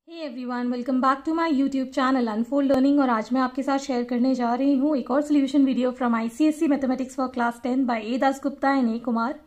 Hey everyone, welcome back to my YouTube channel unfold learning. और आज मैं आपके साथ शेयर करने जा रही हूँ एक और solution video from ICSE mathematics for class 10 by A Dasgupta and A Kumar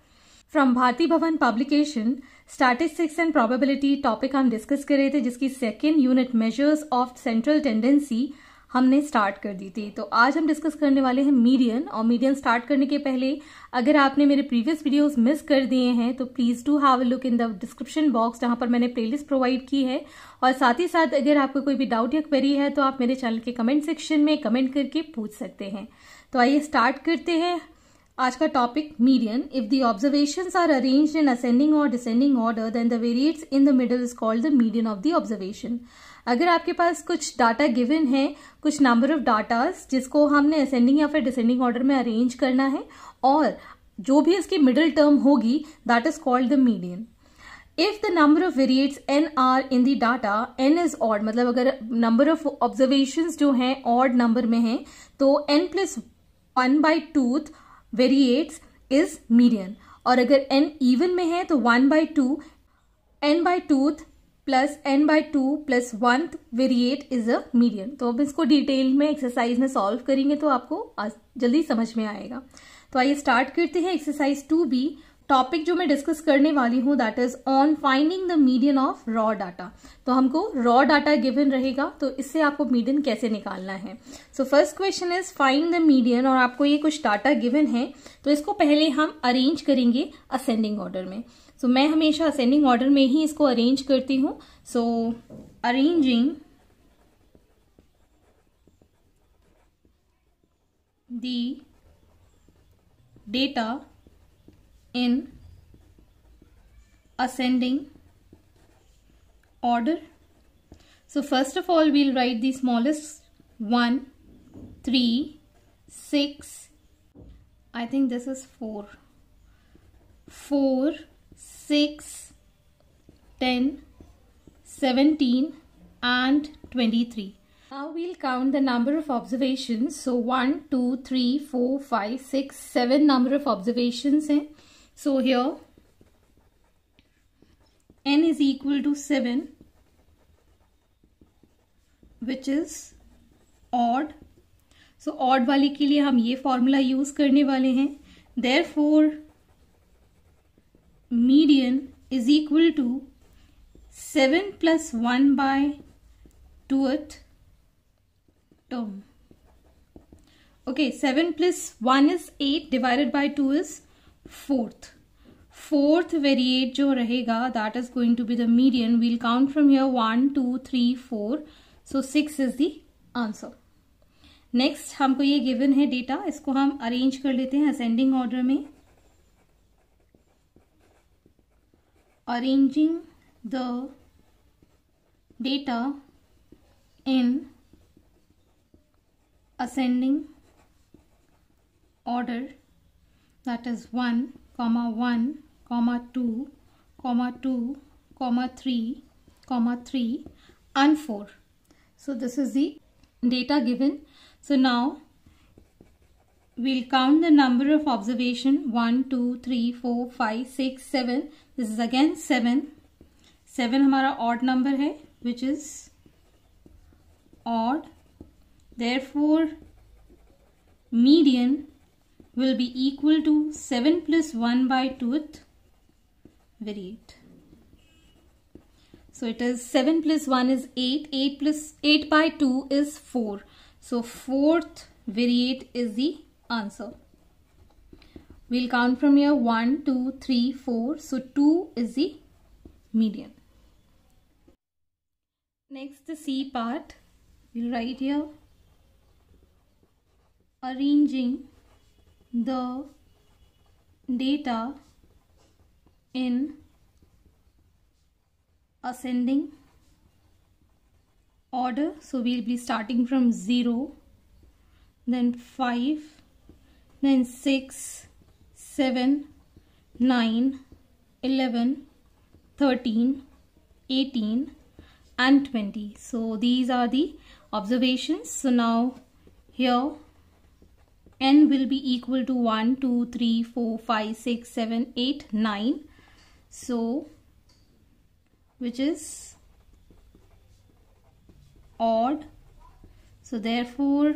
from Bharati Bhawan publication. Statistics and probability topic हम डिस्कस कर रहे थे, जिसकी second unit measures of central tendency हमने स्टार्ट कर दी थी। तो आज हम डिस्कस करने वाले हैं मीडियन। और मीडियन स्टार्ट करने के पहले अगर आपने मेरे प्रीवियस वीडियोस मिस कर दिए हैं तो please do have a look in the description box, जहां पर मैंने प्लेलिस्ट प्रोवाइड की है। और साथ ही साथ अगर आपको कोई भी डाउट या क्वेरी है तो आप मेरे चैनल के कमेंट सेक्शन में कमेंट करके पूछ सकते हैं। तो आइए स्टार्ट करते हैं आज का topic median. If the observations are arranged in ascending और descending order then the variates in the middle is called the median of the observation. अगर आपके पास कुछ डाटा गिवन है, कुछ नंबर ऑफ डाटास जिसको हमने असेंडिंग या फिर डिसेंडिंग ऑर्डर में अरेंज करना है, और जो भी इसकी मिडिल टर्म होगी that is called the median. If the number of variates n are in the data, n is odd, मतलब अगर नंबर ऑफ ऑब्जर्वेशंस जो हैं ऑड नंबर में हैं तो n+1/2 वेरिएट्स इज मीडियन। और अगर n इवन में है तो 1/2 n/2 plus n/2 plus 1 variate is a median. तो अब इसको डिटेल में एक्सरसाइज में सॉल्व करेंगे तो आपको जल्दी समझ में आएगा। तो आइए स्टार्ट करते हैं एक्सरसाइज 2B। टॉपिक जो मैं डिस्कस करने वाली हूं that is on finding the median of raw data. तो हमको रॉ डाटा गिवन रहेगा, तो इससे आपको मीडियन कैसे निकालना है। So first question is find the median. और आपको ये कुछ डाटा गिवन है तो इसको पहले हम अरेंज करेंगे असेंडिंग ऑर्डर में। सो मैं हमेशा असेंडिंग ऑर्डर में ही इसको अरेंज करती हूँ। So arranging the data in ascending order. So first of all we'll write the smallest 1, 3, 6, I think this is 4, 6, 10, 17 and 23. Now we'll count the number of observations. So 1, 2, 3, 4, 5, 6, 7 number of observations हैं. So here n is equal to 7, which is odd. So odd वाले के लिए हम ये formula use करने वाले हैं। Therefore median is equal to 7 plus 1/2th term. Okay, 7 plus 1 is 8 divided by 2 is fourth variate जो रहेगा that is going to be the median. We'll count from here 1, 2, 3, 4. So 6 is the answer. Next हमको ये given है data, इसको हम arrange कर लेते हैं असेंडिंग ऑर्डर में। Arranging the data in ascending order, that is 1, 1, 2, 2, 3, 3 and 4. So this is the data given. So now we'll count the number of observation 1, 2, 3, 4, 5, 6, 7. This is again 7. 7 हमारा odd number है, which is odd. Therefore median will be equal to 7 plus 1/2th variate. So it is 7 plus 1 is 8. 8 plus 8/2 is 4. So fourth variate is the answer. We'll count from here 1, 2, 3, 4. So 2 is the median. Next the C part. We'll write here arranging the data in ascending order. So we'll be starting from 0, then 5, then 6, 7, 9, 11, 13, 18 and 20. So these are the observations. So now here n will be equal to 1, 2, 3, 4, 5, 6, 7, 8, 9. So which is odd. So therefore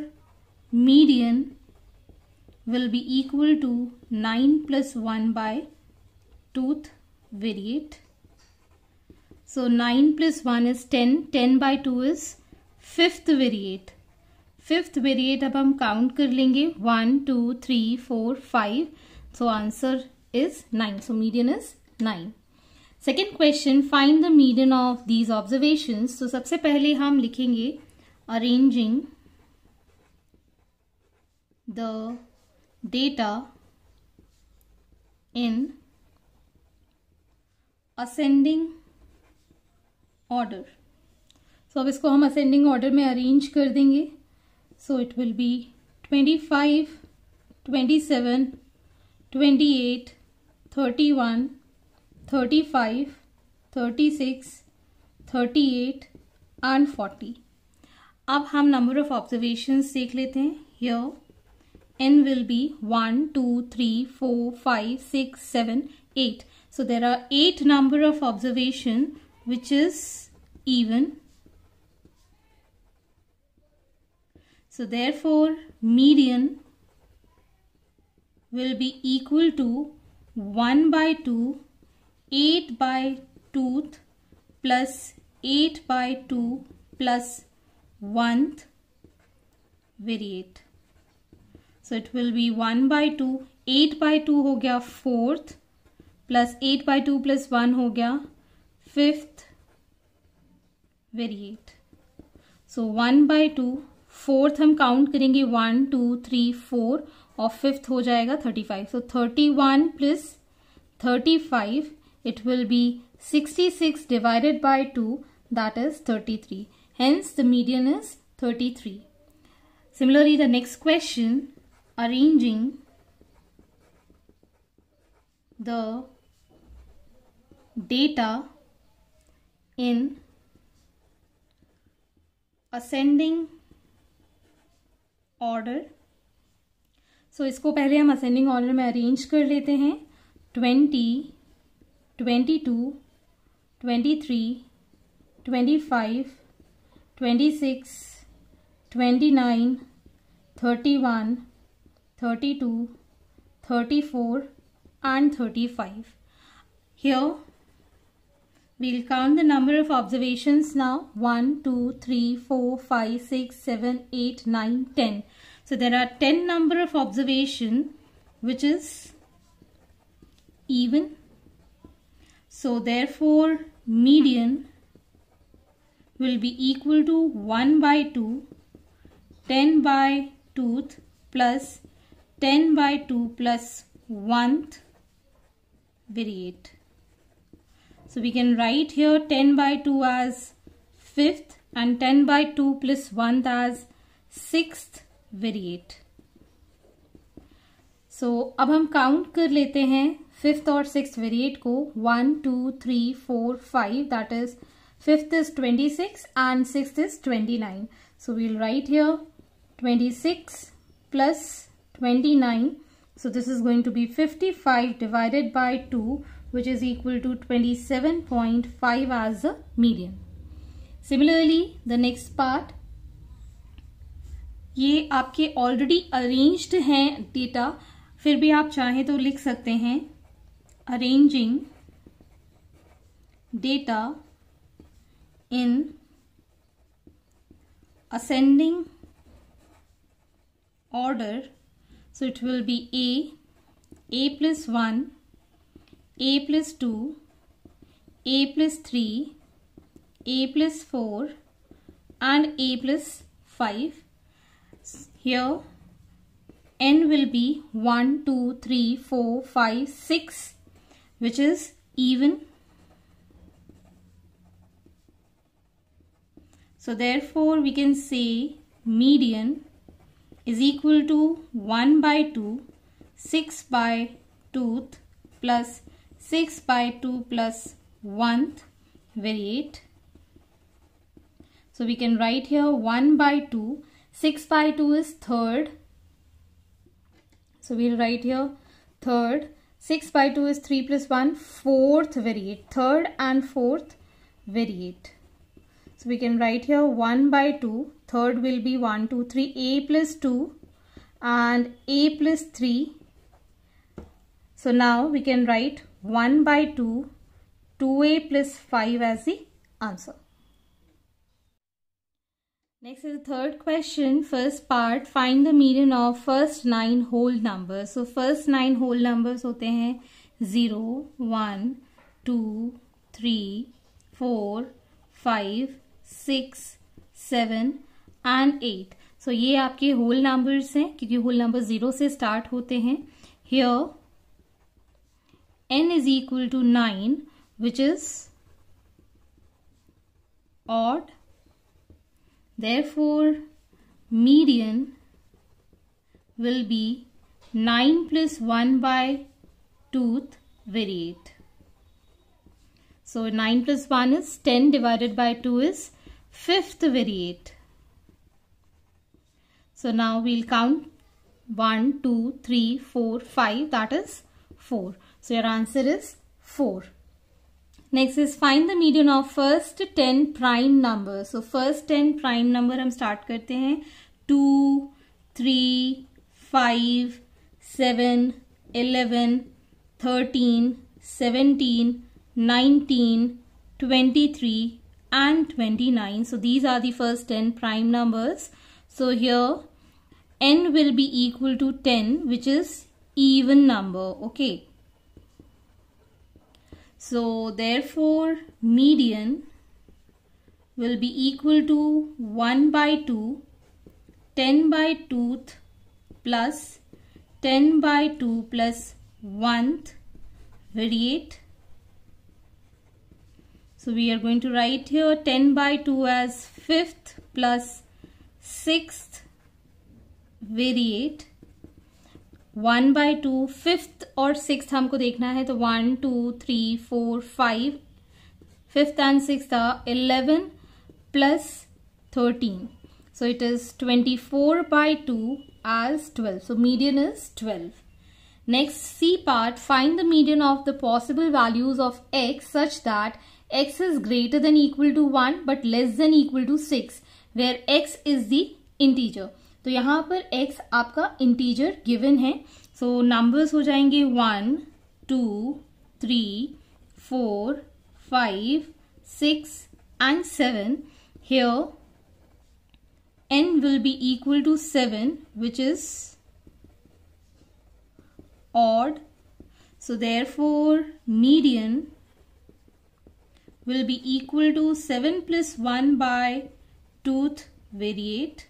median will be equal to 9 plus 1 by tooth variate. So 9 plus 1 is 10, 10 by 2 is fifth variate. Fifth variate अब हम count कर लेंगे 1 2 3 4 5. So answer is 9. So median is 9. Second question, find the median of these observations. तो सबसे पहले हम लिखेंगे arranging the data in ascending order. So अब इसको हम असेंडिंग ऑर्डर में अरेंज कर देंगे. So it will be 25, 27, 28, 31, 35, 36, 38 and 40. अब हम number of observations देख लेते हैं. Here n will be 1, 2, 3, 4, 5, 6, 7, 8. So there are 8 number of observation which is even. So therefore median will be equal to 1 by 2, 8 by tooth plus 8 by 2 plus 1th variate. So it will be 1 by 2, 8 by 2 हो गया 4th plus 8 by 2 plus 1 हो गया 5th variate. So 1 by 2, fourth हम count करेंगे 1 2 3 4 और fifth हो जाएगा 35. So 31 plus 35 it will be 66 divided by 2 that is 33. Hence the median is 33. Similarly the next question, arranging the data in ascending order. So इसको पहले हम ascending order में arrange कर लेते हैं. 20, 22, 23, 25, 26, 29, 31, 32, 34 and 35. Here we'll count the number of observations now. 1, 2, 3, 4, 5, 6, 7, 8, 9, 10. So there are 10 number of observation which is even. So therefore median will be equal to 1 by 2, 10 by tooth plus 10 by 2 plus 1th variate. So we can write here 10 by 2 as 5th and 10 by 2 plus 1 as 6th variate. So अब हम count कर लेते हैं 5th और 6th variate को. 1 2 3 4 5, that is 5th is 26 and 6th is 29. So we'll write here 26 plus 29. So this is going to be 55 divided by 2, which is equal to 27.5 as the median. Similarly, the next part, ये आपके already arranged हैं data, फिर भी आप चाहें तो लिख सकते हैं अरेंजिंग डेटा इन ascending order. So it will be A plus 1, A plus 2, A plus 3, A plus 4 and A plus 5. Here n will be 1, 2, 3, 4, 5, 6, which is even. So therefore we can say median is equal to 1 by 2, 6 by tooth plus 6 by 2 plus 1th variate. So we can write here 1 by 2, 6 by 2 is third. So we'll write here third, 6 by 2 is 3 plus 1, fourth variate, third and fourth variate. So we can write here 1 by 2. Third will be 1, 2, 3. A plus 2 and A plus 3. So now we can write 1 by 2, 2A plus 5 as the answer. Next is the third question. First part, find the median of first 9 whole numbers. So first 9 whole numbers होते हैं 0, 1, 2, 3, 4, 5, 6, 7 and 8. So ये आपके whole numbers हैं क्योंकि whole numbers 0 से start होते हैं. Here n is equal to 9, which is odd. Therefore, median will be 9 plus 1 by 2th variate. So 9 plus 1 is 10 divided by 2 is 5th variate. So now we'll count 1, 2, 3, 4, 5, that is 4. So your answer is 4. Next is find the median of first 10 prime numbers. So first 10 prime number हम start करते हैं 2, 3, 5, 7, 11, 13, 17, 19, 23 and 29. So these are the first 10 prime numbers. So here n will be equal to 10, which is even number. Okay. So therefore median will be equal to 1 by 2, 10 by 2th plus 10 by 2 plus 1th variate. So we are going to write here 10 by 2 as 5th plus 6th variate. 1 by 2 5th और 6th हमको देखना है तो 1, 2, 3, 4, 5. 5th and 6th are 11 plus 13. So it is 24 by 2 as 12. So median is 12. Next C part, find the median of the possible values of x such that x is greater than equal to 1 but less than equal to 6 where x is the integer. तो यहाँ पर x आपका integer given है. सो numbers हो जाएंगे 1, 2, 3, 4, 5, 6 and 7. Here n will be equal to 7, which is odd. So therefore median will be equal to 7 plus 1 by 2th variate.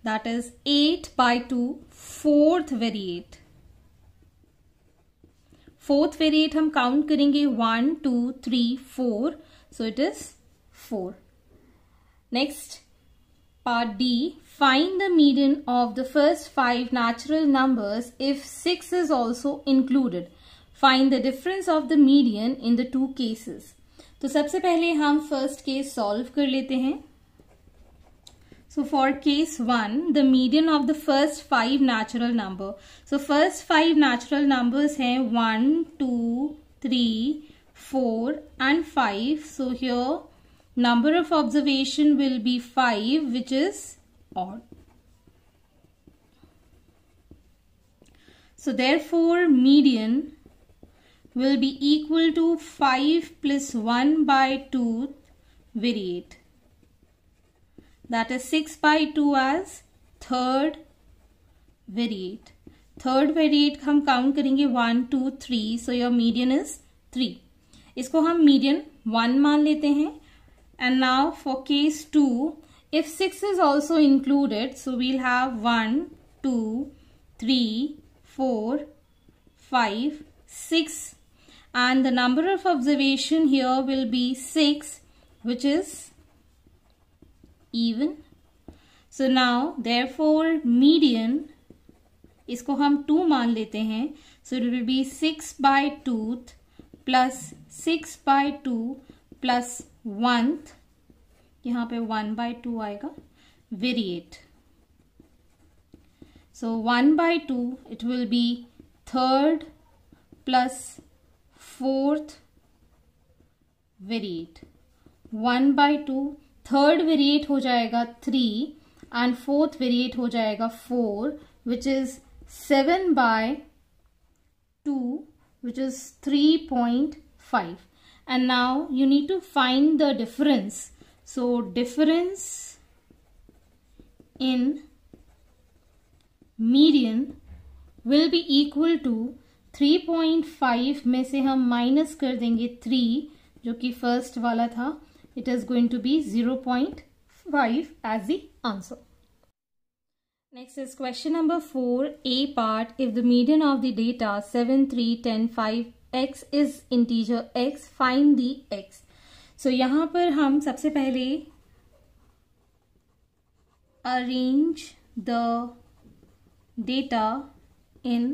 That is 8 by 2 4th variate. 4th variate हम count करेंगे 1, 2, 3, 4. So it is 4. Next part D. Find the median of the first 5 natural numbers if 6 is also included. Find the difference of the median in the two cases. तो सबसे पहले हम first case solve कर लेते हैं. So for case 1, the median of the first 5 natural number. So first 5 natural numbers हैं 1, 2, 3, 4 and 5. So here number of observation will be 5, which is odd. So therefore median will be equal to 5 plus 1 by 2 variate. That is 6 by 2 as third variate. Third variate हम count करेंगे 1, 2, 3. So your median is 3. इसको हम median 1 मान लेते हैं. And now for case 2, if 6 is also included, so we'll have 1, 2, 3, 4, 5, 6. And the number of observation here will be 6, which is even. So now therefore median इसको हम 2 मान लेते हैं. So it will be 6 by 2th plus 6 by 2 plus 1th. यहाँ पे 1 by 2 आएगा variate. So 1 by 2 it will be third plus 4th variate. 1/2, third variate हो जाएगा 3 एंड फोर्थ वेरिएट हो जाएगा 4 which is 7/2 which is 3.5. And now you need to find the difference. So difference in median will be equal to 3.5 में से हम minus कर देंगे 3 जो कि फर्स्ट वाला था. It is going to be 0.5 as the answer. Next is question number 4, A part. If the median of the data 7, 3, 10, 5, x is integer x, find the x. So यहाँ पर हम सबसे पहले arrange the data in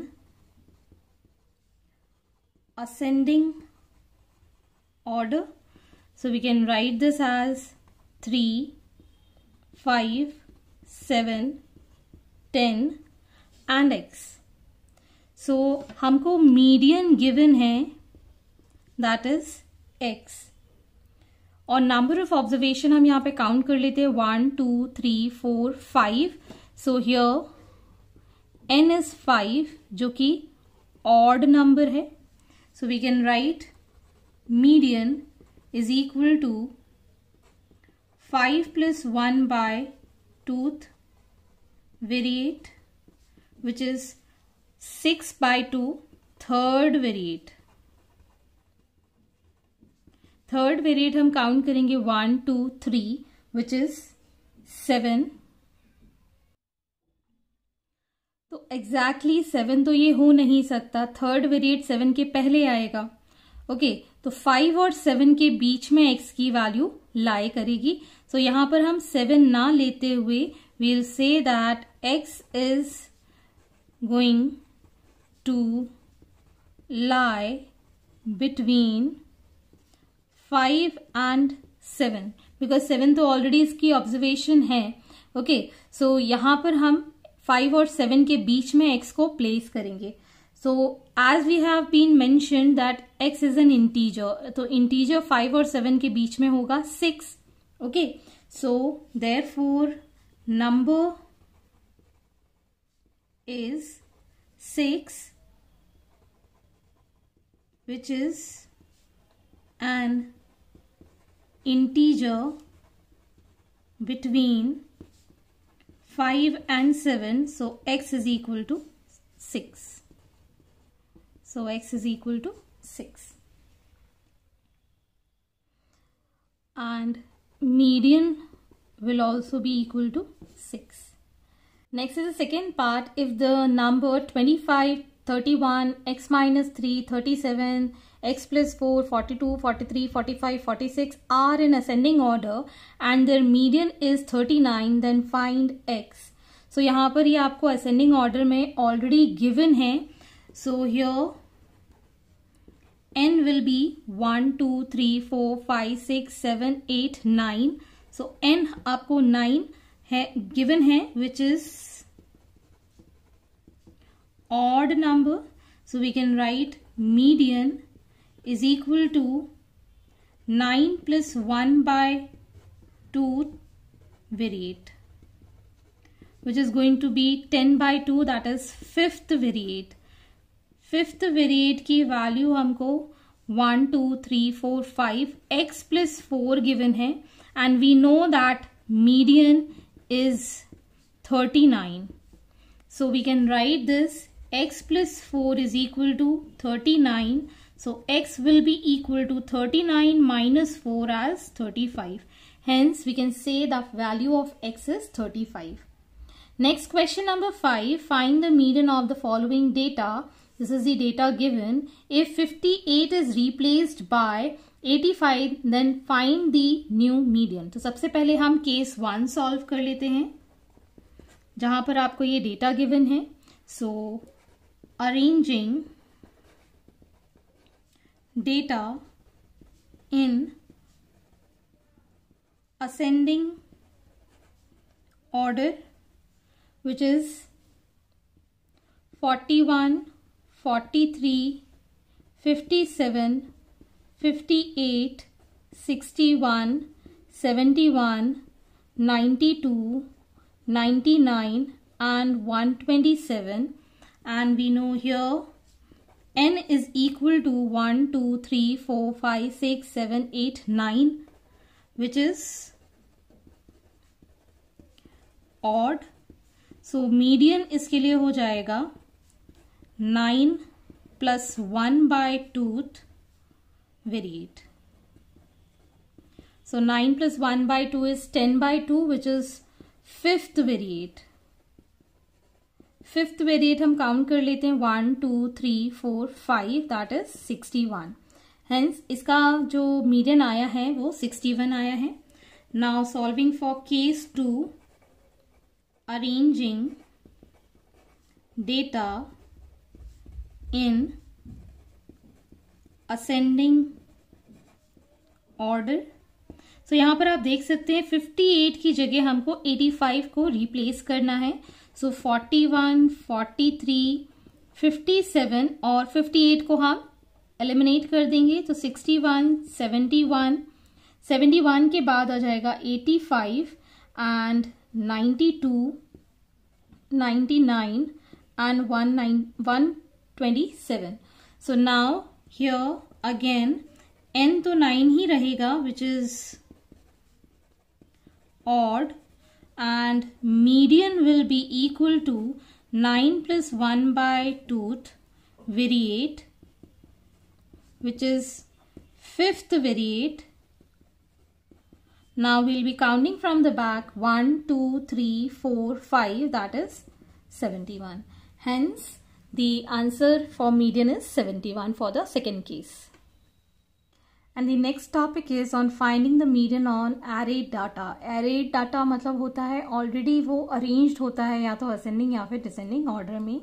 ascending order. So we can write this as 3, 5, 7, 10 and x. So हमको median given है that is x और number of observation हम यहाँ पे काउंट कर लेते हैं 1, 2, 3, 4, 5. सो हियर n इज 5 जो कि ऑड नंबर है. So we can write median is equal to 5 + 1/2 variate which is 6/2 third variate. Third variate हम काउंट करेंगे 1, 2, 3 which is 7. तो एग्जैक्टली 7 तो ये हो नहीं सकता. थर्ड वेरिएट 7 के पहले आएगा. ओके तो 5 और 7 के बीच में x की वैल्यू लाई करेगी. सो यहां पर हम 7 ना लेते हुए we'll say that x is going to lie between 5 and 7 because 7 तो ऑलरेडी इसकी ऑब्जर्वेशन है. ओके सो यहां पर हम 5 और 7 के बीच में x को प्लेस करेंगे. So as we have been mentioned that x इज एन इंटीजर, तो इंटीजर 5 और 7 के बीच में होगा 6. Okay so therefore number is 6 which is an integer between 5 and 7. So x is equal to 6. So x is equal to 6 and median will also be equal to 6. Next is the second part. If the number 25, 31, x minus 3, 37, x plus 4, 42, 43, 45, 46 are in ascending order and their median is 39, then find x. So यहाँ पर ये आपको ascending order में already given है. So here n will be 1, 2, 3, 4, 5, 6, 7, 8, 9. So n आपको 9 है given है which is odd number. So we can write median is equal to 9 plus 1/2 variate which is going to be 10/2, that is fifth variate. Fifth variate की value हमको 1, 2, 3, 4, 5 x plus 4 given है and we know that median is 39. So we can write this x plus 4 is equal to 39. So x will be equal to 39 minus 4 as 35. Hence we can say the value of x is 35. Next question number 5. Find the median of the following data. This is the data given. If 58 is replaced by 85 then find the new median. तो सबसे पहले हम case 1 solve कर लेते हैं जहां पर आपको ये डेटा गिवन है. सो अरेंजिंग डेटा इन ascending order which is 41, 43, 57, 58, 61, 71, 92, 99 and 127, and we know here n is equal to 1, 2, 3, 4, 5, 6, 7, 8, 9, which is odd. So median इसके लिए हो जाएगा 9 plus 1 by 2th variate. So 9 plus 1 by 2 is 10 by 2, which is fifth variate. Fifth variate हम count कर लेते हैं 1, 2, 3, 4, 5, that is 61. Hence इसका जो मीडियन आया है वो 61 आया है. Now solving for case 2, arranging data in ascending order. तो यहां पर आप देख सकते हैं 58 की जगह हमको 85 को रिप्लेस करना है. सो 41, 43, 57 और 58 को हम एलिमिनेट कर देंगे. तो 61, 71, 71 के बाद आ जाएगा 85 and 92, 99 and 127. So now here again n तो 9 ही रहेगा, which is odd, and median will be equal to 9 plus 1 by 2th variate, which is fifth variate. Now we'll be counting from the back 1, 2, 3, 4, 5, that is 71. Hence the answer for median is 71 for the second case. And the next topic is on finding the median on arrayed data. Arrayed data मतलब होता है already वो arranged होता है या तो ascending या फिर डिसेंडिंग ऑर्डर में.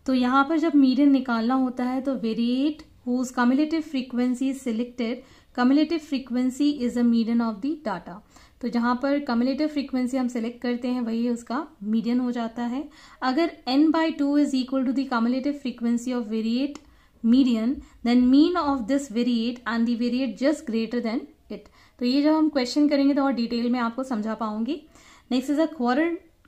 तो यहाँ पर जब मीडियन निकालना होता है तो variate whose cumulative frequency is selected, cumulative frequency is the median of the data. तो जहाँ पर cumulative frequency हम select करते हैं वही उसका median हो जाता है. अगर n/2 is equal to the cumulative frequency of variate median, then mean of this variate and the variate just greater than it. तो ये जब हम क्वेश्चन करेंगे तो और डिटेल में आपको समझा पाऊंगी. Next is a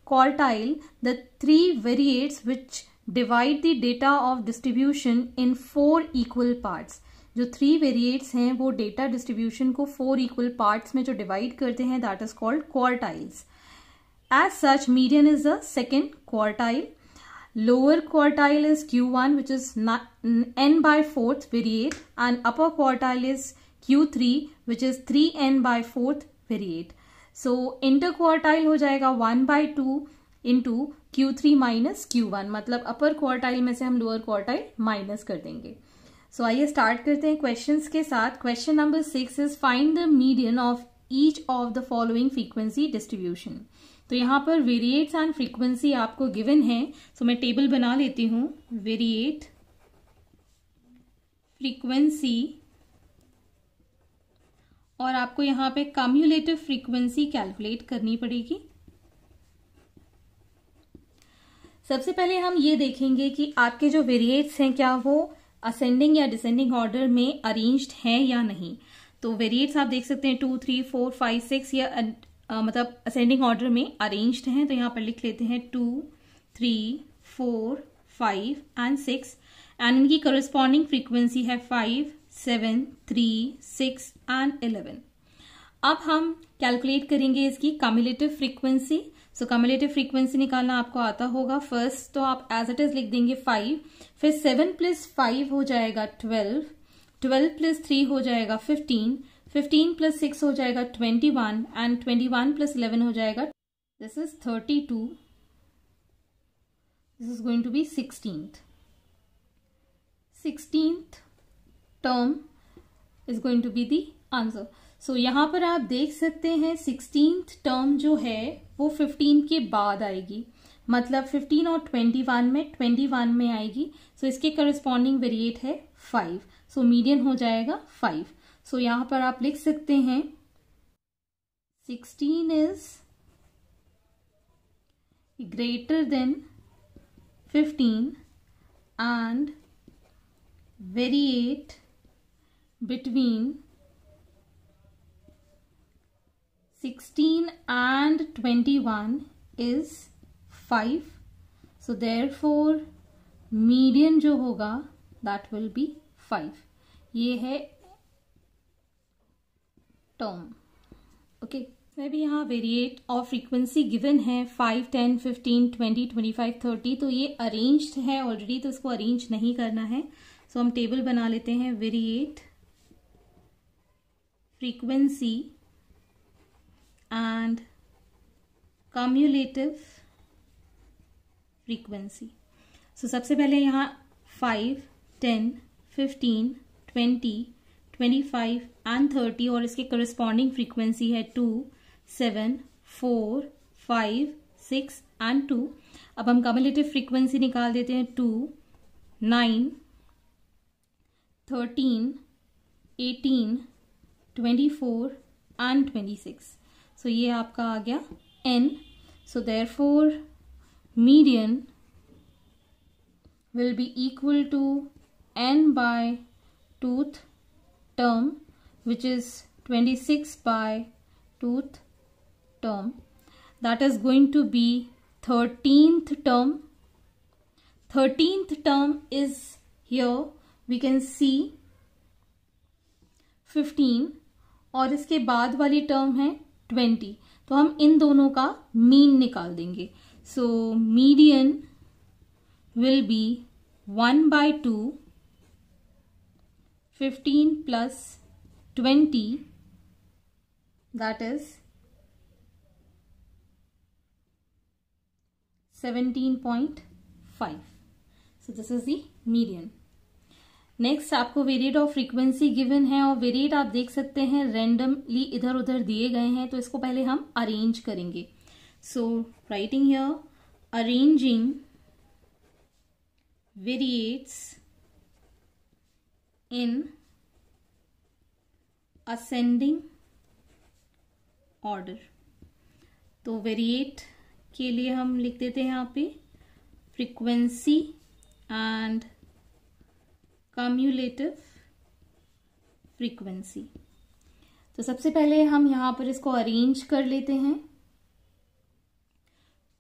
quartile, the three variates which divide the data of distribution in 4 equal parts. जो 3 variates हैं वो डेटा डिस्ट्रीब्यूशन को 4 equal parts में जो डिवाइड करते हैं that is called quartiles. As such, median is the second quartile. Lower quartile is Q1, which is n by 4th variate, and upper quartile is Q3, which is 3n by 4th variate. So interquartile हो जाएगा 1/2 into Q3 minus Q1, मतलब अपर quartile में से हम lower quartile minus कर देंगे. सो आइए start करते हैं क्वेश्चंस के साथ. Question number 6 is find the median of each of the following frequency distribution. तो यहाँ पर वेरिएट्स एंड फ्रीक्वेंसी आपको गिवन है. सो मैं टेबल बना लेती हूँ. वेरिएट, फ्रीक्वेंसी और आपको यहाँ पे कम्युलेटिव फ्रीक्वेंसी कैलकुलेट करनी पड़ेगी. सबसे पहले हम ये देखेंगे कि आपके जो वेरिएट्स हैं क्या वो असेंडिंग या डिसेंडिंग ऑर्डर में अरेंज्ड हैं या नहीं. तो वेरिएट्स आप देख सकते हैं 2, 3, 4, 5, 6 या मतलब असेंडिंग ऑर्डर में अरेंज्ड हैं. तो यहाँ पर लिख लेते हैं 2, 3, 4, 5 एंड 6 एंड इनकी करस्पॉन्डिंग फ्रीक्वेंसी है 5, 7, 3, 6 एंड 11. अब हम कैलकुलेट करेंगे इसकी कम्युलेटिव फ्रीक्वेंसी. सो कम्युलेटिव फ्रीक्वेंसी निकालना आपको आता होगा. फर्स्ट तो आप एज इट इज लिख देंगे 5, फिर 7 प्लस 5 हो जाएगा 12, 12 प्लस 3 हो जाएगा 15, 15 प्लस 6 हो जाएगा 21 एंड 21 प्लस 11 हो जाएगा, this is 32. This is going to be 16th term is going to be the answer. So यहां पर आप देख सकते हैं 16th टर्म जो है वो 15 के बाद आएगी, मतलब 15 और 21 में आएगी. सो इसके करस्पॉन्डिंग वेरिएट है 5. सो मीडियन हो जाएगा 5. सो यहां पर आप लिख सकते हैं 16 is greater than 15 and variate between 16 and 21 is 5. So therefore median जो होगा that will be 5. ये है टर्म. ओके, मैं भी यहाँ वेरिएट और फ्रीक्वेंसी गिवन है 5, 10, 15, 20, 25, 30. तो ये अरेंज्ड है ऑलरेडी, तो इसको अरेंज नहीं करना है. सो हम टेबल बना लेते हैं. Variate, frequency and cumulative frequency. So सबसे पहले यहाँ 5, 10, 15, 20, 25 एंड 30 और इसके करस्पॉन्डिंग फ्रीक्वेंसी है 2, 7, 4, 5, 6 एंड 2. अब हम कम्युलेटिव फ्रीक्वेंसी निकाल देते हैं. 2, 9, 13, 18, 24 एंड 26. सो ये आपका आ गया n. So therefore median will be equal to n by tooth term, which is 26 by tooth term. That is going to be 13th term. 13th term is here. We can see 15 और इसके बाद वाली term है 20. तो हम इन दोनों का mean निकाल देंगे. So median will be 1 by 2, 15 plus 20, that is 17.5. So this is the median. Next आपको वेरिएट ऑफ फ्रीक्वेंसी गिवन है और वेरिएट आप देख सकते हैं रेंडमली इधर उधर दिए गए हैं. तो इसको पहले हम अरेंज करेंगे. So writing here, arranging variates in ascending order. तो वेरिएट के लिए हम लिख देते हैं यहाँ पे फ्रीक्वेंसी एंड कम्युलेटिव फ्रीक्वेंसी. तो सबसे पहले हम यहाँ पर इसको अरेंज कर लेते हैं.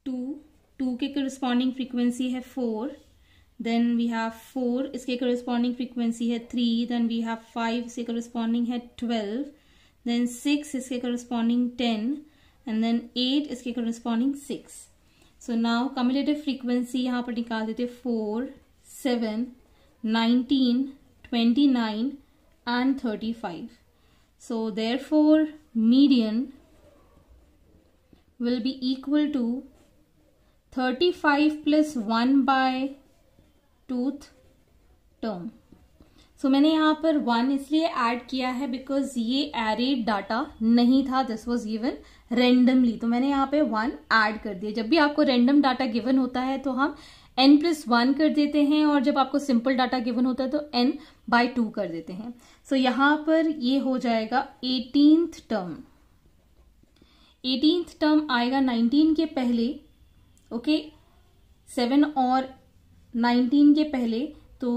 2 के करस्पॉन्डिंग फ्रीक्वेंसी है 4. Then we have 4, इसके corresponding frequency है 3. Then we have 5, इसके corresponding है 12. Then 6, इसके corresponding 10. And then 8, इसके corresponding 6. So now cumulative frequency यहाँ पर निकाल देते 4, 7, 19, 29 and 35. So therefore median will be equal to 35 plus 1 by tooth term. सो मैंने यहाँ पर 1 इसलिए ऐड किया है बिकॉज ये एरेड डाटा नहीं था. This was given randomly. तो मैंने यहाँ पे 1 ऐड कर दिया. जब भी आपको रेंडम डाटा गिवन होता है तो हम n+1 कर देते हैं और जब आपको सिंपल डाटा गिवन होता है तो n/2 कर देते हैं. सो यहाँ पर ये हो जाएगा 18th टर्म. 18th टर्म आएगा 19 के पहले. ओके, 7 और 19 के पहले. तो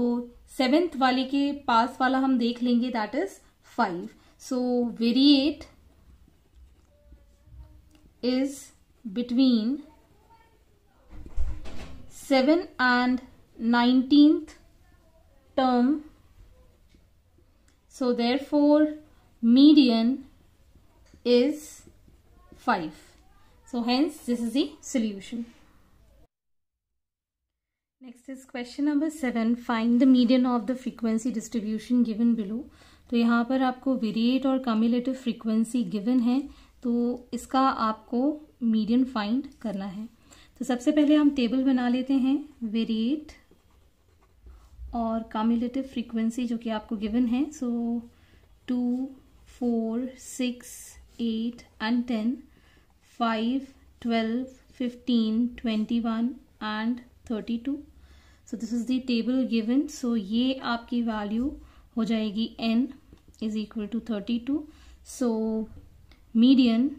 7th वाले के पास वाला हम देख लेंगे, that is 5. So variate is between 7 and 19th term. So therefore median is 5. So hence this is the solution. Next is question number 7. Find the median of the frequency distribution given below. तो यहाँ पर आपको variate और cumulative frequency given है, तो इसका आपको median find करना है. तो सबसे पहले हम टेबल बना लेते हैं. वेरिएट और कम्युलेटिव फ्रीक्वेंसी जो कि आपको गिवन है. So 2, 4, 6, 8 and 10, 5, 12, 15, 21 and 32. So this is the table given. So ये आपकी वैल्यू हो जाएगी n is equal to 32. So median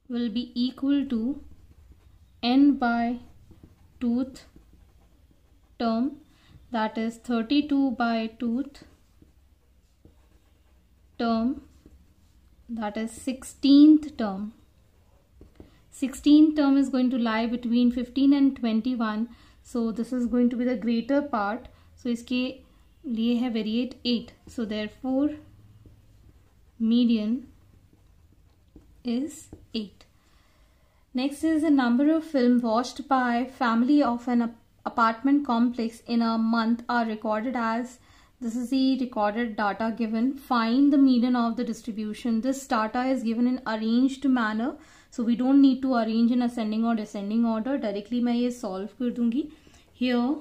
will be equal to n by tooth term, that is 32 by tooth term that is 16th term. 16th term is going to lie between 15 and 21. So this is going to be the greater part. So इसके लिए है variate 8. So therefore median is 8. Next is the number of film watched by family of an apartment complex in a month are recorded as. This is the recorded data given. Find the median of the distribution. This data is given in arranged manner. So we don't need to arrange in ascending or descending order. Directly मैं ये solve कर दूंगी. Here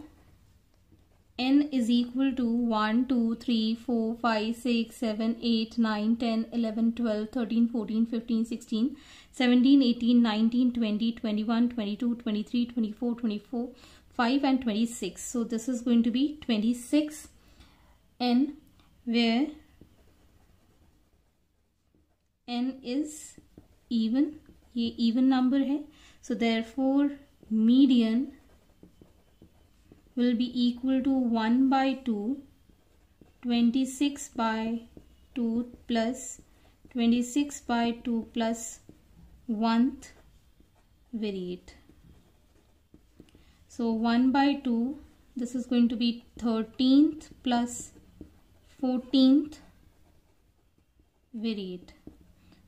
n is equal to 1, 2, 3, 4, 5, 6, 7, 8, 9, 10, 11, 12, 13, 14, 15, 16, 17, 18, 19, 20, 21, 22, 23, 24, 24, 5 and 26. So this is going to be 26 n, where n is even. ये even number है. So therefore median will be equal to 1 by 2, 26 by 2 plus 26 by 2 plus 1th variate. So 1 by 2, this is going to be 13th plus 14th variate.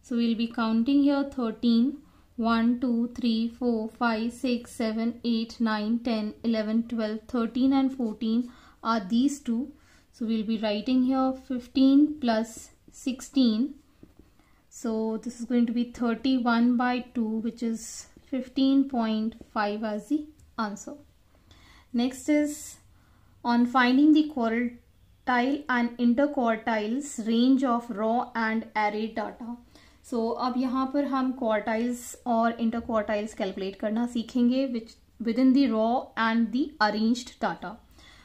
So we'll be counting here 13, 1, 2, 3, 4, 5, 6, 7, 8, 9, 10, 11, 12, 13 and 14 are these two. So we'll be writing here 15 plus 16. So this is going to be 31 by 2, which is 15.5 as the answer. Next is on finding the quartile and interquartiles range of raw and arrayed data. So अब यहाँ पर हम quartiles और interquartiles calculate करना सीखेंगे within the raw and the arranged data.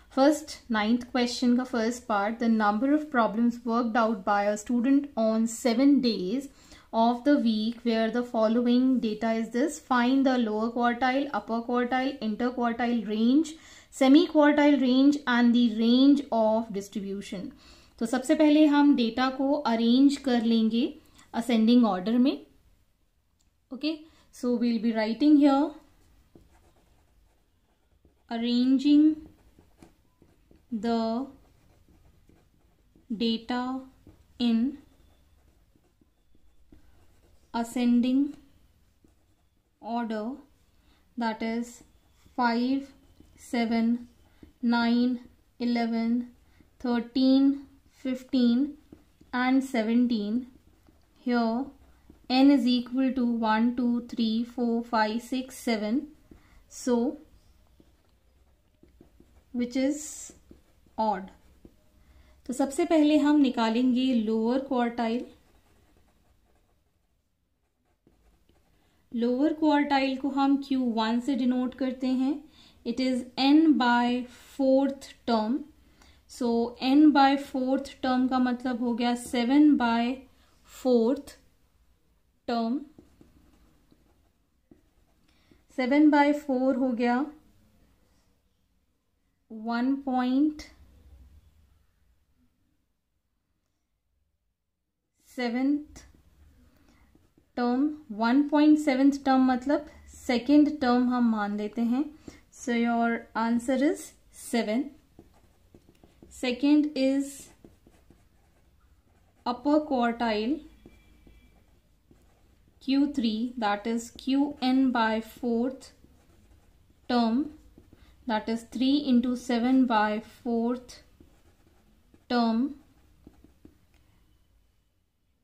First, 9th question का first part, the number of problems worked out by a student on 7 days of the week where the following data is this. Find the lower quartile, upper quartile, interquartile range, semi-quartile range and the range of distribution. तो सबसे पहले हम data को arrange कर लेंगे ascending order में. Okay, so we'll be writing here arranging the data in ascending order, that is 5, 7, 9, 11, 13, 15 and 17. Here n is equal to 1, 2, 3, 4, 5, 6, 7. So which is odd. तो सबसे पहले हम निकालेंगे लोअर क्वार्टाइल. लोअर क्वार्टाइल को हम Q1 से denote करते हैं. It is n by 4th term. So n by 4th term का मतलब हो गया 7 बाय 4th टर्म. 7 बाय 4 हो गया 1.7th टर्म. 1.7th टर्म मतलब सेकेंड टर्म हम मान लेते हैं. So your answer is 7. Second is upper quartile Q3, that is Qn by 4th term, that is 3 into 7 by 4th term.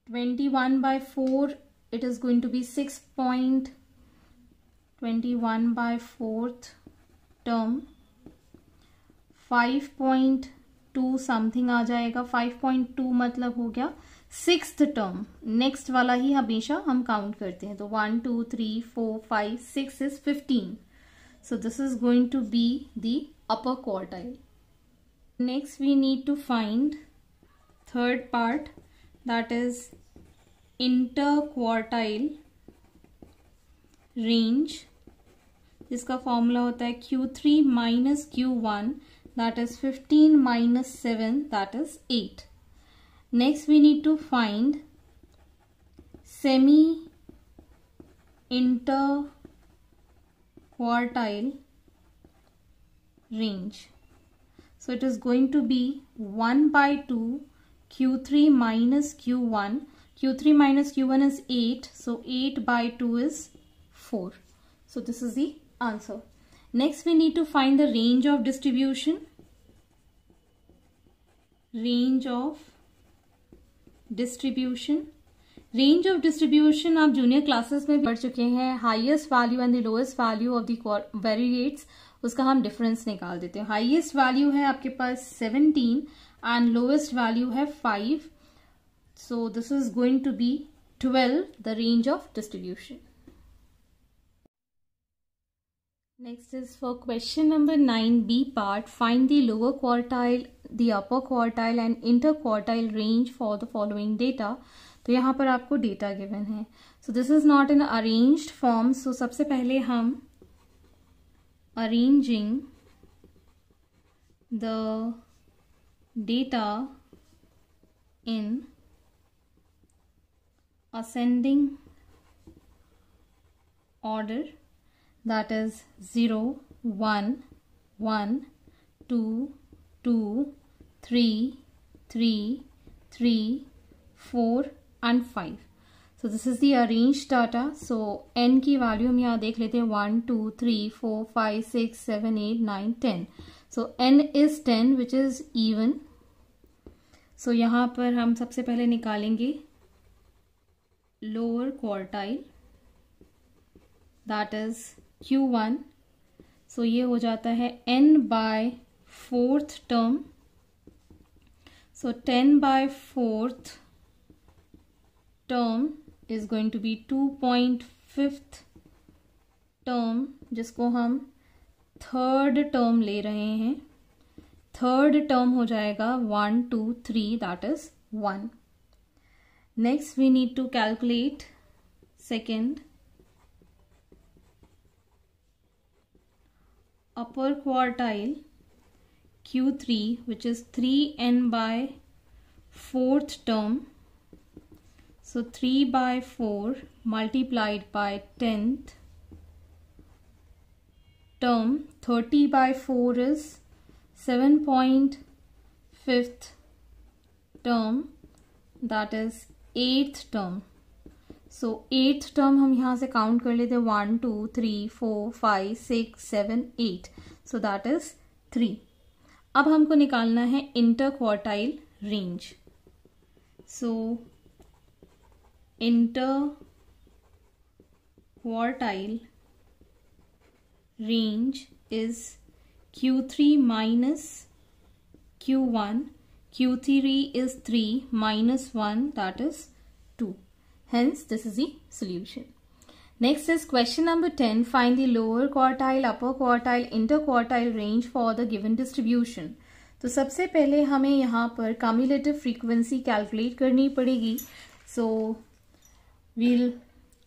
21 by 4, it is going to be 6.21 by 4th term. 5.2 something आ जाएगा. 5.2 मतलब हो गया 6th term. Next वाला ही हमेशा हम count करते हैं. तो 1, 2, 3, 4, 5, 6 is 15. So this is going to be the upper quartile. Next we need to find third part, that is interquartile range, जिसका फॉर्मूला होता है Q3 minus Q1, that is 15 minus 7, that is 8. Next we need to find semi interquartile range. So it is going to be 1 by 2 Q3 minus Q1. Q3 minus Q1 is 8. So 8 by 2 is 4. So this is the answer. Next we need to find the range of distribution. Range of distribution. Range of distribution आप junior classes में पढ़ चुके हैं. Highest value and the lowest value of the variates, उसका हम difference निकाल देते हैं. हाईएस्ट वैल्यू है आपके पास 17 एंड लोएस्ट वैल्यू है 5. So this is going to be 12 the range of distribution. Next is for question number 9b part. Find the lower quartile, the upper quartile and interquartile range for the following data. तो यहाँ पर आपको data given है. So this is not in arranged form. So सबसे पहले हम arranging the data in ascending order, that is 0, 1, 1, 2, 2, 3, 3, 3, 4 and 5. So this is the arranged data. So n की value हम यहाँ देख लेते हैं 1, 2, 3, 4, 5, 6, 7, 8, 9, 10. So n is 10 which is even. So यहाँ पर हम सबसे पहले निकालेंगे lower quartile, that is Q1. So ये हो जाता है n by 4th term. So 10 by 4th term is going to be 2.5th term, जिसको हम थर्ड टर्म ले रहे हैं. थर्ड टर्म हो जाएगा 1, 2, 3, that is 1. Next we need to calculate second upper quartile Q3, which is 3n by 4th term. So 3 by 4 multiplied by 10th term. 30 by 4 is 7.5th term, that is 8th term. So 8th term हम यहाँ से count कर लेते हैं 1, 2, 3, 4, 5, 6, 7, 8. So that is 3. अब हमको निकालना है interquartile range. So interquartile range is Q3 minus Q1. Q3 is 3 minus 1, that is 2. Hence this is the solution. Next is question number 10. Find the lower quartile, upper quartile, interquartile range for the given distribution. तो सबसे पहले हमें यहाँ पर cumulative frequency calculate करनी पड़ेगी. So we'll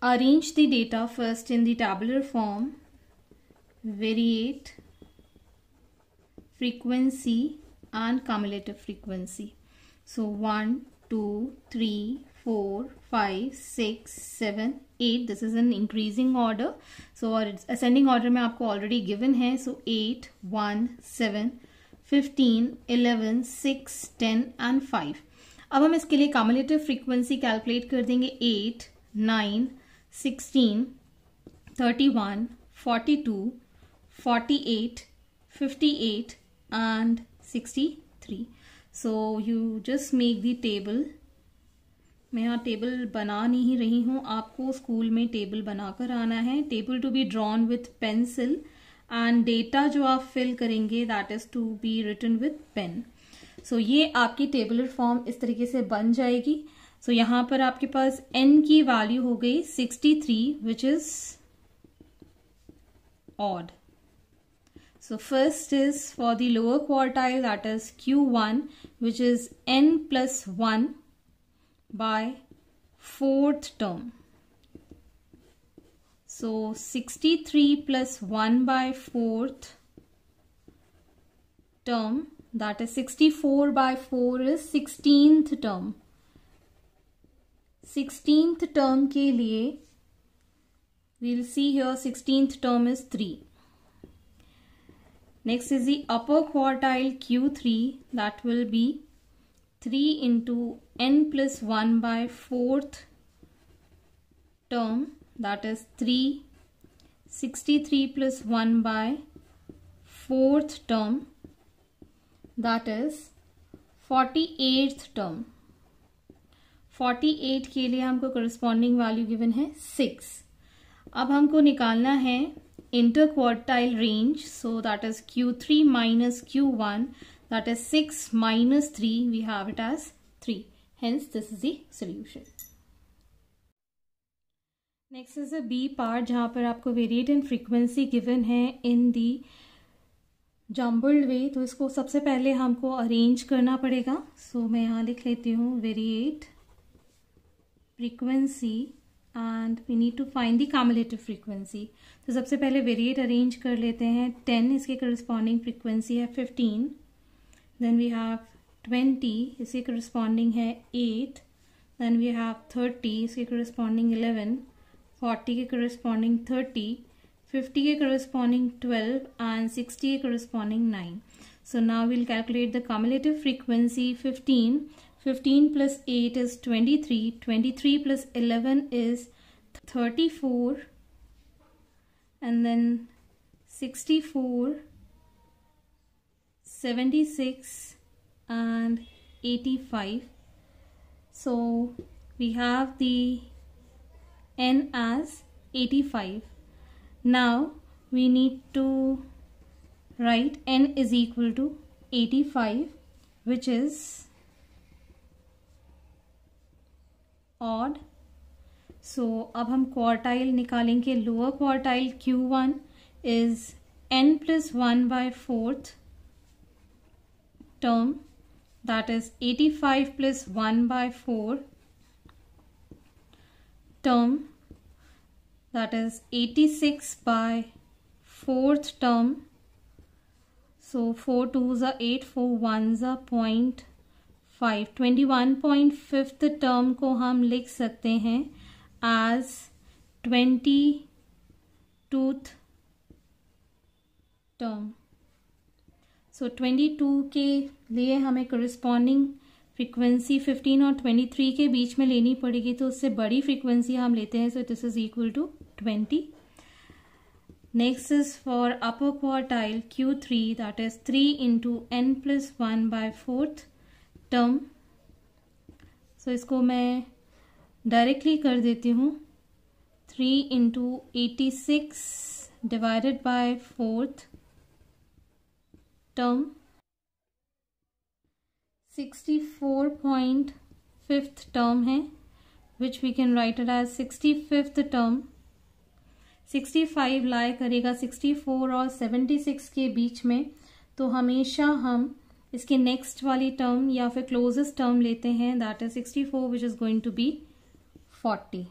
arrange the data first in the tabular form. Variate frequency and cumulative frequency. So 1, 2, 3, 4, 5, 6, 7, 8. This is an increasing order. So our ascending order में आपको already given है. So 8, 1, 7, 15, 11, 6, 10 and 5. अब हम इसके लिए cumulative frequency calculate कर देंगे. 8, 9, 16, 31, 42, 48, 58 and 63. So you just make the table. मैं यहाँ टेबल बना नहीं रही हूँ, आपको स्कूल में टेबल बनाकर आना है. Table to be drawn with pencil and data जो आप फिल करेंगे that is to be written with pen. So ये आपकी टेबलर फॉर्म इस तरीके से बन जाएगी. सो यहाँ पर आपके पास n की वैल्यू हो गई 63 which is odd. So first is for the lower quartile, that is Q1, which is n plus 1 by 4th term. So 63 plus 1 by 4th term, that is 64 by 4 is 16th term. 16th term के लिए we'll see here 16th term is 3. Next is the upper quartile Q3, that will be 3 into n plus 1 by 4th term, that is 3. 63 plus 1 by 4th term, that is 48th term. 48 के लिए हमको corresponding value given है 6. अब हमको निकालना है interquartile range, so that is Q3 minus Q1, that is 6 minus 3, we have it as 3. Hence this is the solution. Next is the B part, जहाँ पर आपको variate and frequency given है in the jumbled way. तो इसको सबसे पहले हमको arrange करना पड़ेगा. So मैं यहाँ लिख लेती हूँ variate, frequency, and we need to find the cumulative frequency. तो सबसे पहले variate arrange कर लेते हैं. 10 इसके corresponding frequency है 15. Then we have 20, इसके corresponding है 8. Then we have 30, इसके corresponding 11. 40 के corresponding 30. 50 के corresponding 12 and 60 के corresponding 9. So now we'll calculate the cumulative frequency. 15 plus 8 is 23. 23 plus 11 is 34. And then 64, 76 and 85. So we have the n as 85. Now we need to write n is equal to 85, which is odd. So अब हम quartile निकालेंगे. Lower quartile Q1 is n plus 1 by 4th term, that is 85 plus 1 by 4 term, that is 86 by 4th term. So 4 2s are 8, 4 1s are 0.5. 21.5th term को हम लिख सकते हैं as 22th term. So 22 के लिए हमें corresponding frequency 15 और 23 के बीच में लेनी पड़ेगी, तो उससे बड़ी frequency हम लेते हैं. So this is equal to 20. Next is for upper quartile Q3, that is 3 into n plus 1 by 4th term. So इसको मैं directly कर देती हूँ. 3 into 86 divided by 4th term. 64.5th term है, which we can write it as 65th term. 65 लाई करेगा 64 और 76 के बीच में, तो हमेशा हम इसके नेक्स्ट वाली टर्म या फिर क्लोजेस्ट टर्म लेते हैं, that is 64, which is going to be 40.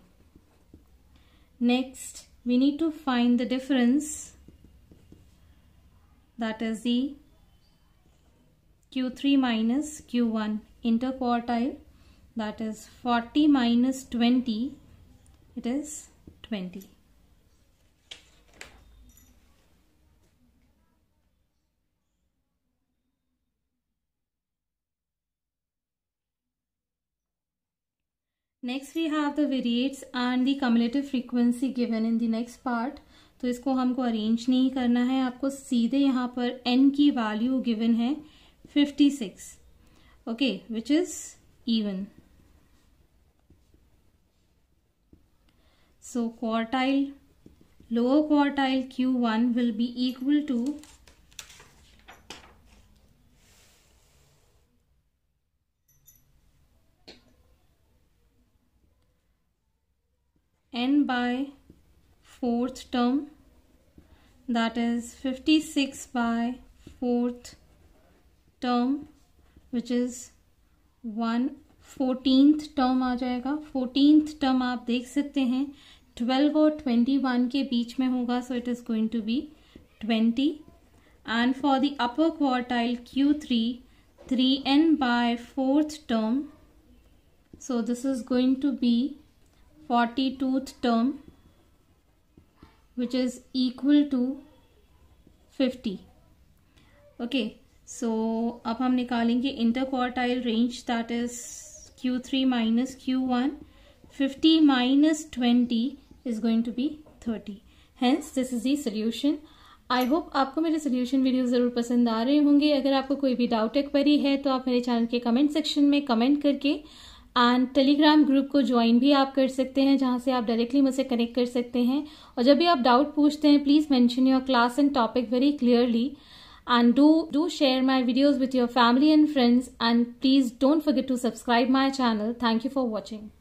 Next we need to find the difference, that is the Q3 minus Q1 interquartile, that is 40 minus 20, it is 20. Next we have the variates and the cumulative frequency given in the next part. तो इसको हमको arrange नहीं करना है, आपको सीधे यहाँ पर n की वैल्यू गिवन है 56, okay, which is even. So quartile, lower quartile Q1 will be equal to n by 4th term, that is 56 by 4th term, which is 14th term आ जाएगा. 14th term आप देख सकते हैं 12 और 21 के बीच में होगा, so it is going to be 20. And for the upper quartile Q3, 3n by 4th term, So this is going to be 42th term, which is equal to 50. Okay, so अब हम निकालेंगे interquartile range, that is Q3 minus Q1. 50 minus 20 is going to be 30. Hence this is the solution. I hope आपको मेरे solution video ज़रूर पसंद आ रहे होंगे. अगर आपको कोई भी डाउट या क्वेरी है तो आप मेरे चैनल के कमेंट सेक्शन में कमेंट करके एंड टेलीग्राम ग्रुप को ज्वाइन भी आप कर सकते हैं, जहां से आप डायरेक्टली मुझसे कनेक्ट कर सकते हैं. और जब भी आप डाउट पूछते हैं, please mention your class and topic very clearly, and do share my videos with your family and friends, and please don't forget to subscribe my channel. Thank you for watching.